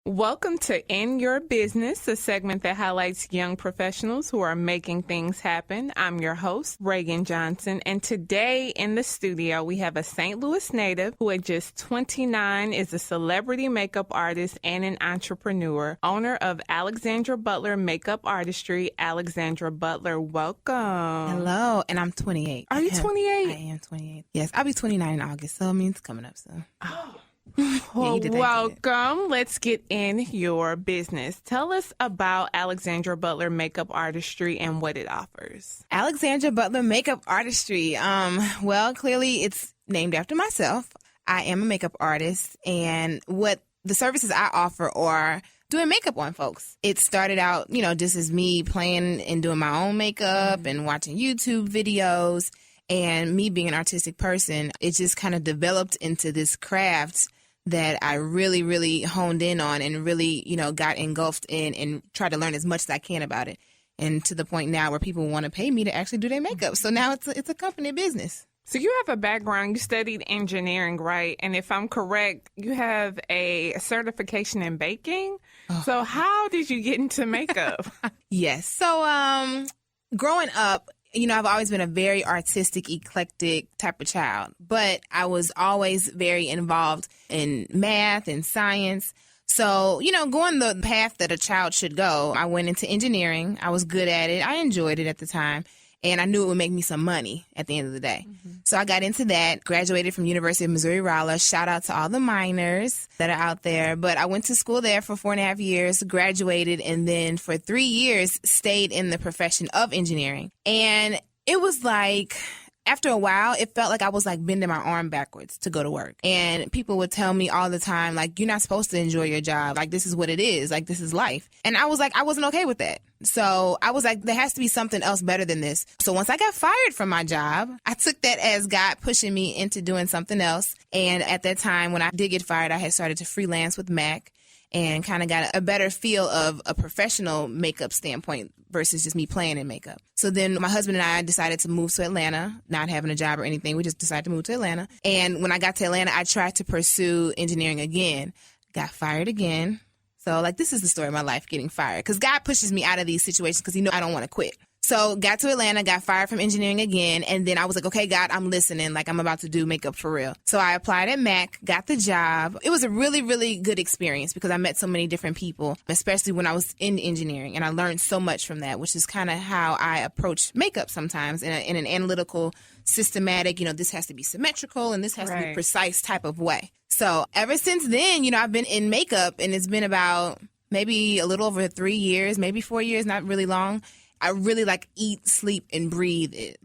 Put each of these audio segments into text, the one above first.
Welcome to In Your Business, a segment that highlights young professionals who are making things happen. I'm your host, Raegan Johnson, and today in the studio we have a St. Louis native who at just 29 is a celebrity makeup artist and an entrepreneur, owner of Alexandra Butler Makeup Artistry. Alexandra Butler, welcome. Hello, and I'm 28. Are you 28? I am 28. Yes, I'll be 29 in August, so it means it's coming up soon. Well, welcome. Let's get in your business. Tell us about Alexandra Butler Makeup Artistry and what it offers. Alexandra Butler Makeup Artistry. Well, clearly it's named after myself. I am a makeup artist, and what the services I offer are doing makeup on folks. It started out, just as me playing and doing my own makeup and watching YouTube videos, and me being an artistic person, it just kind of developed into this craft that I really, really honed in on and really, got engulfed in and tried to learn as much as I can about it. And to the point now where people want to pay me to actually do their makeup. So now it's a company business. So you have a background, you studied engineering, right? And if I'm correct, you have a certification in baking. Oh. So how did you get into makeup? Yes. So growing up, I've always been a very artistic, eclectic type of child, but I was always very involved in math and science. So, going the path that a child should go, I went into engineering. I was good at it. I enjoyed it at the time, and I knew it would make me some money at the end of the day. Mm-hmm. So I got into that, graduated from University of Missouri-Rolla. Shout out to all the minors that are out there. But I went to school there for 4.5 years, graduated, and then for 3 years stayed in the profession of engineering. And it was like, after a while, it felt like I was like bending my arm backwards to go to work. And people would tell me all the time, like, you're not supposed to enjoy your job. Like, this is what it is. Like, this is life. And I was like, I wasn't okay with that. So I was like, there has to be something else better than this. So once I got fired from my job, I took that as God pushing me into doing something else. And at that time, when I did get fired, I had started to freelance with Mac and kind of got a better feel of a professional makeup standpoint versus just me playing in makeup. So then my husband and I decided to move to Atlanta, not having a job or anything. We just decided to move to Atlanta. And when I got to Atlanta, I tried to pursue engineering again, got fired again. So this is the story of my life, getting fired, because God pushes me out of these situations because I don't want to quit. So got to Atlanta, got fired from engineering again, and then I was like, okay, God, I'm listening. Like, I'm about to do makeup for real. So I applied at Mac, got the job. It was a really, really good experience because I met so many different people, especially when I was in engineering, and I learned so much from that, which is kind of how I approach makeup sometimes in an analytical, systematic, this has to be symmetrical and this has to be precise type of way. So ever since then, I've been in makeup, and it's been about maybe a little over 3 years, maybe 4 years, not really long. I really eat, sleep, and breathe it.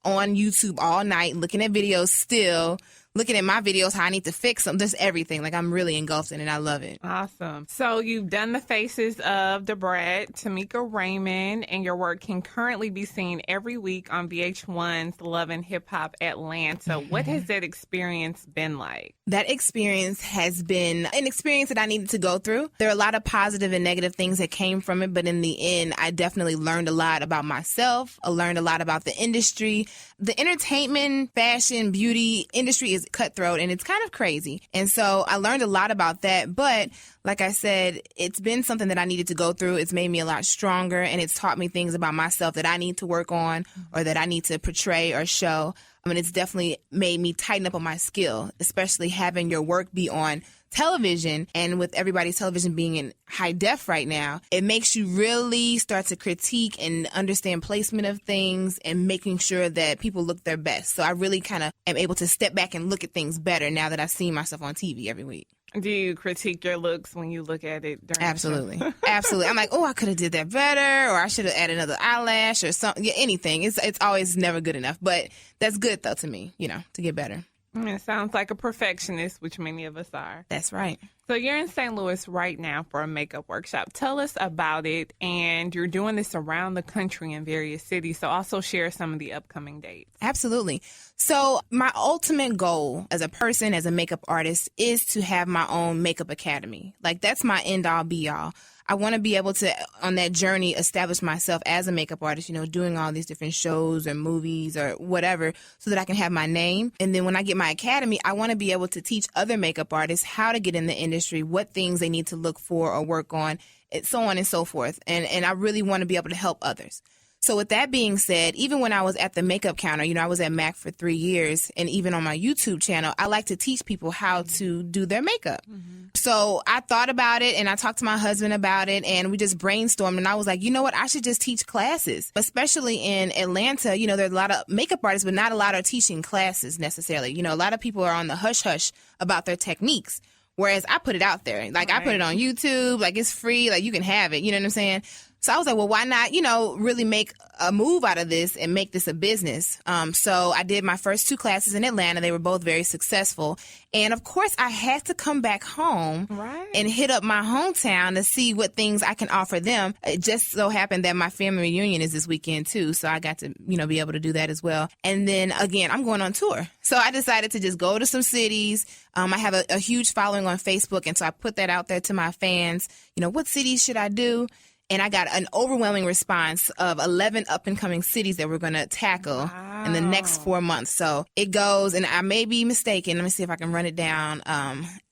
On YouTube all night, looking at videos still, looking at my videos, how I need to fix them, just everything. I'm really engulfed in it. I love it. Awesome. So you've done the faces of the Brat, Tameka Raymond, and your work can currently be seen every week on VH1's Love and Hip Hop Atlanta. Mm-hmm. What has that experience been like? That experience has been an experience that I needed to go through. There are a lot of positive and negative things that came from it, but in the end, I definitely learned a lot about myself. I learned a lot about the industry. The entertainment, fashion, beauty industry is cutthroat, and it's kind of crazy. And so I learned a lot about that. But like I said, it's been something that I needed to go through. It's made me a lot stronger, and it's taught me things about myself that I need to work on or that I need to portray or show. It's definitely made me tighten up on my skill, especially having your work be on television. And with everybody's television being in high def right now, it makes you really start to critique and understand placement of things and making sure that people look their best. So I really kind of am able to step back and look at things better now that I've seen myself on TV every week. Do you critique your looks when you look at it during Absolutely. Absolutely. I'm like, oh, I could have did that better, or I should have added another eyelash or something. Yeah, anything. It's always never good enough. But that's good, though, to me, to get better. It sounds like a perfectionist, which many of us are. That's right. So you're in St. Louis right now for a makeup workshop. Tell us about it, and you're doing this around the country in various cities. So also share some of the upcoming dates. Absolutely. So my ultimate goal as a person, as a makeup artist, is to have my own makeup academy. That's my end all be all. I want to be able to, on that journey, establish myself as a makeup artist, doing all these different shows or movies or whatever, so that I can have my name. And then when I get my academy, I want to be able to teach other makeup artists how to get in the industry industry, what things they need to look for or work on, so on and so forth. And I really want to be able to help others. So with that being said, even when I was at the makeup counter, I was at MAC for 3 years, and even on my YouTube channel, I like to teach people how to do their makeup. Mm-hmm. So I thought about it, and I talked to my husband about it, and we just brainstormed, and I was like, you know what, I should just teach classes, especially in Atlanta. There's a lot of makeup artists, but not a lot are teaching classes necessarily. A lot of people are on the hush-hush about their techniques. Whereas I put it out there. Like, right. I put it on YouTube. Like, it's free. Like, you can have it. You know what I'm saying? So I was like, well, why not, really make a move out of this and make this a business? So I did my first 2 classes in Atlanta. They were both very successful. And, of course, I had to come back home and hit up my hometown to see what things I can offer them. It just so happened that my family reunion is this weekend, too. So I got to, be able to do that as well. And then, again, I'm going on tour. So I decided to just go to some cities. I have a huge following on Facebook. And so I put that out there to my fans. What cities should I do? And I got an overwhelming response of 11 up-and-coming cities that we're going to tackle in the next 4 months. So it goes, and I may be mistaken. Let me see if I can run it down.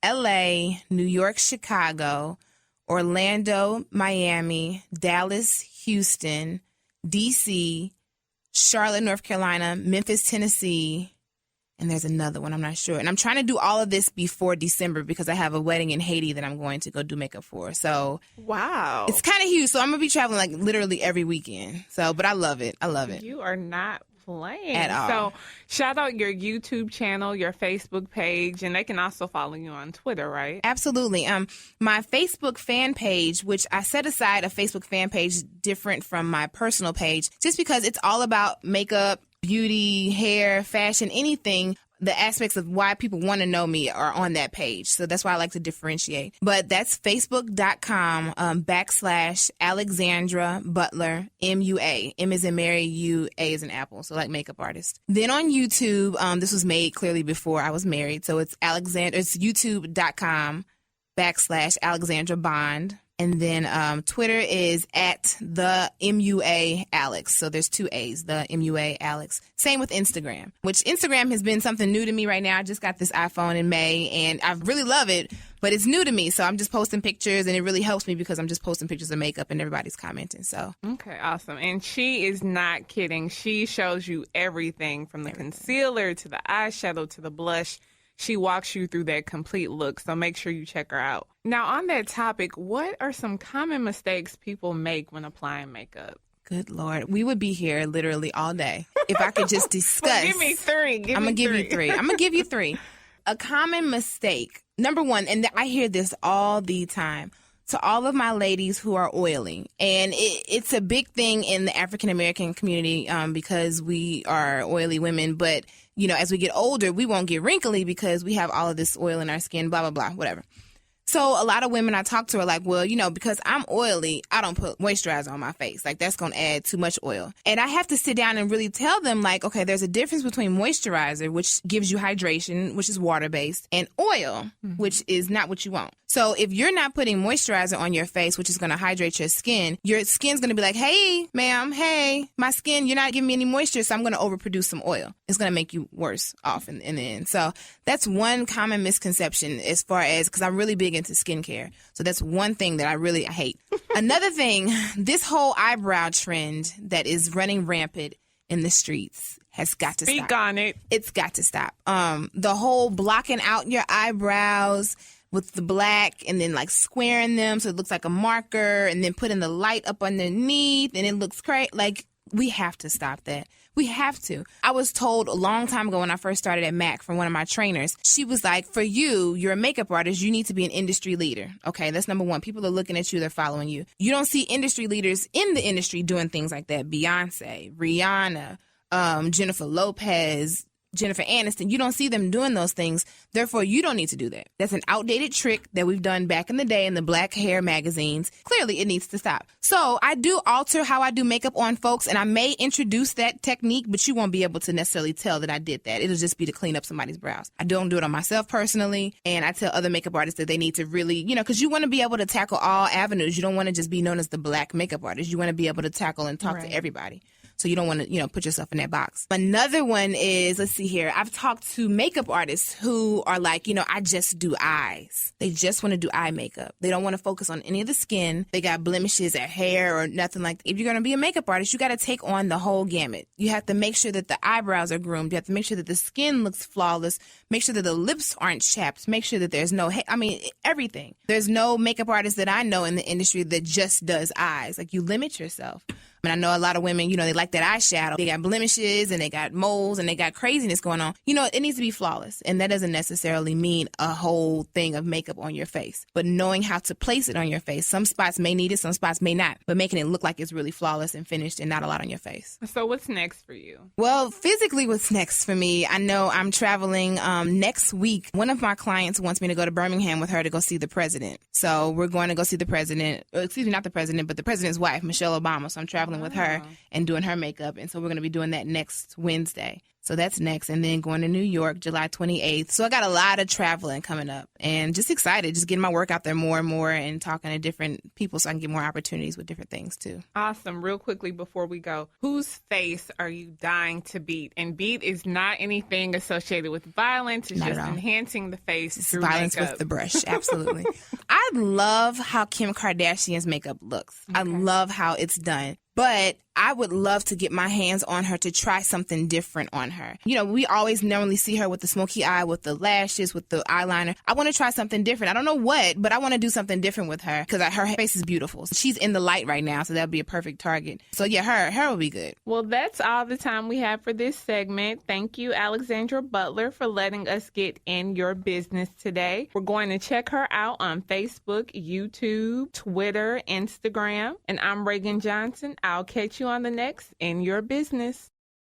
L.A., New York, Chicago, Orlando, Miami, Dallas, Houston, D.C., Charlotte, North Carolina, Memphis, Tennessee, and there's another one, I'm not sure. And I'm trying to do all of this before December because I have a wedding in Haiti that I'm going to go do makeup for. So wow, it's kind of huge. So I'm going to be traveling like literally every weekend. So, but I love it. I love it. You are not playing at all. So shout out your YouTube channel, your Facebook page, and they can also follow you on Twitter, right? Absolutely. My Facebook fan page, which I set aside a Facebook fan page different from my personal page, just because it's all about makeup, beauty, hair, fashion, anything. The aspects of why people want to know me are on that page. So that's why I like to differentiate. But that's facebook.com / Alexandra Butler, MUA. M is in Mary, U, A is in Apple. So like makeup artist. Then on YouTube, this was made clearly before I was married. So it's youtube.com / Alexandra Bond. And then Twitter is at the MUA Alex. So there's 2 A's, the MUA Alex. Same with Instagram, which Instagram has been something new to me right now. I just got this iPhone in May, and I really love it, but it's new to me. So I'm just posting pictures, and it really helps me because I'm just posting pictures of makeup, and everybody's commenting. So okay, awesome. And she is not kidding. She shows you everything from the concealer to the eyeshadow to the blush. She walks you through that complete look, so make sure you check her out. Now, on that topic, what are some common mistakes people make when applying makeup? Good Lord. We would be here literally all day if I could just discuss. Well, give me 3. I'm going to give you 3. I'm going to give you 3. A common mistake. Number 1, and I hear this all the time, to all of my ladies who are oily. And it's a big thing in the African-American community because we are oily women. But, as we get older, we won't get wrinkly because we have all of this oil in our skin, blah, blah, blah, whatever. So a lot of women I talk to are like, well, because I'm oily, I don't put moisturizer on my face. Like, that's going to add too much oil. And I have to sit down and really tell them, like, okay, there's a difference between moisturizer, which gives you hydration, which is water-based, and oil, which is not what you want. So if you're not putting moisturizer on your face, which is going to hydrate your skin's going to be like, hey, ma'am, hey, my skin, you're not giving me any moisture, so I'm going to overproduce some oil. It's going to make you worse off in the end. So that's one common misconception as far as, because I'm really big into skincare. So that's one thing that I hate. Another thing, this whole eyebrow trend that is running rampant in the streets has got to stop. Speak on it. It's got to stop. The whole blocking out your eyebrows with the black and then like squaring them so it looks like a marker and then putting the light up underneath and it looks crazy. Like, we have to stop that. We have to. I was told a long time ago when I first started at MAC from one of my trainers, she was like, for you're a makeup artist, you need to be an industry leader. Okay, that's number 1. People are looking at you, they're following you. You don't see industry leaders in the industry doing things like that. Beyonce, Rihanna, Jennifer Lopez, Jennifer Aniston, you don't see them doing those things. Therefore, you don't need to do that. That's an outdated trick that we've done back in the day in the black hair magazines. Clearly, it needs to stop. So I do alter how I do makeup on folks, and I may introduce that technique, but you won't be able to necessarily tell that I did that. It'll just be to clean up somebody's brows. I don't do it on myself personally, and I tell other makeup artists that they need to really, because you want to be able to tackle all avenues. You don't want to just be known as the black makeup artist. You want to be able to tackle and talk to everybody. So So you don't want to, put yourself in that box. Another one is, let's see here. I've talked to makeup artists who are like, I just do eyes. They just want to do eye makeup. They don't want to focus on any of the skin. They got blemishes or hair or nothing like that. If you're going to be a makeup artist, you got to take on the whole gamut. You have to make sure that the eyebrows are groomed. You have to make sure that the skin looks flawless. Make sure that the lips aren't chapped. Make sure that there's no everything. There's no makeup artist that I know in the industry that just does eyes. Like, you limit yourself. I know a lot of women, they like that eyeshadow. They got blemishes and they got moles and they got craziness going on. It needs to be flawless. And that doesn't necessarily mean a whole thing of makeup on your face. But knowing how to place it on your face. Some spots may need it, some spots may not. But making it look like it's really flawless and finished and not a lot on your face. So what's next for you? Well, physically, what's next for me? I know I'm traveling next week. One of my clients wants me to go to Birmingham with her to go see the president. So we're going to go see the president. Excuse me, not the president, but the president's wife, Michelle Obama. So I'm traveling with her and doing her makeup. And so we're going to be doing that next Wednesday. So that's next. And then going to New York, July 28th. So I got a lot of traveling coming up and just excited, just getting my work out there more and more and talking to different people so I can get more opportunities with different things too. Awesome. Real quickly before we go, whose face are you dying to beat? And beat is not anything associated with violence. It's just enhancing the face it's through violence makeup. With the brush. Absolutely. I love how Kim Kardashian's makeup looks. Okay. I love how it's done. But I would love to get my hands on her to try something different on her. We always normally see her with the smoky eye, with the lashes, with the eyeliner. I want to try something different. I don't know what, but I want to do something different with her because her face is beautiful. She's in the light right now, so that would be a perfect target. So yeah, her will be good. Well, that's all the time we have for this segment. Thank you, Alexandra Butler, for letting us get in your business today. We're going to check her out on Facebook, YouTube, Twitter, Instagram. And I'm Raegan Johnson. I'll catch you on the next In Your Business.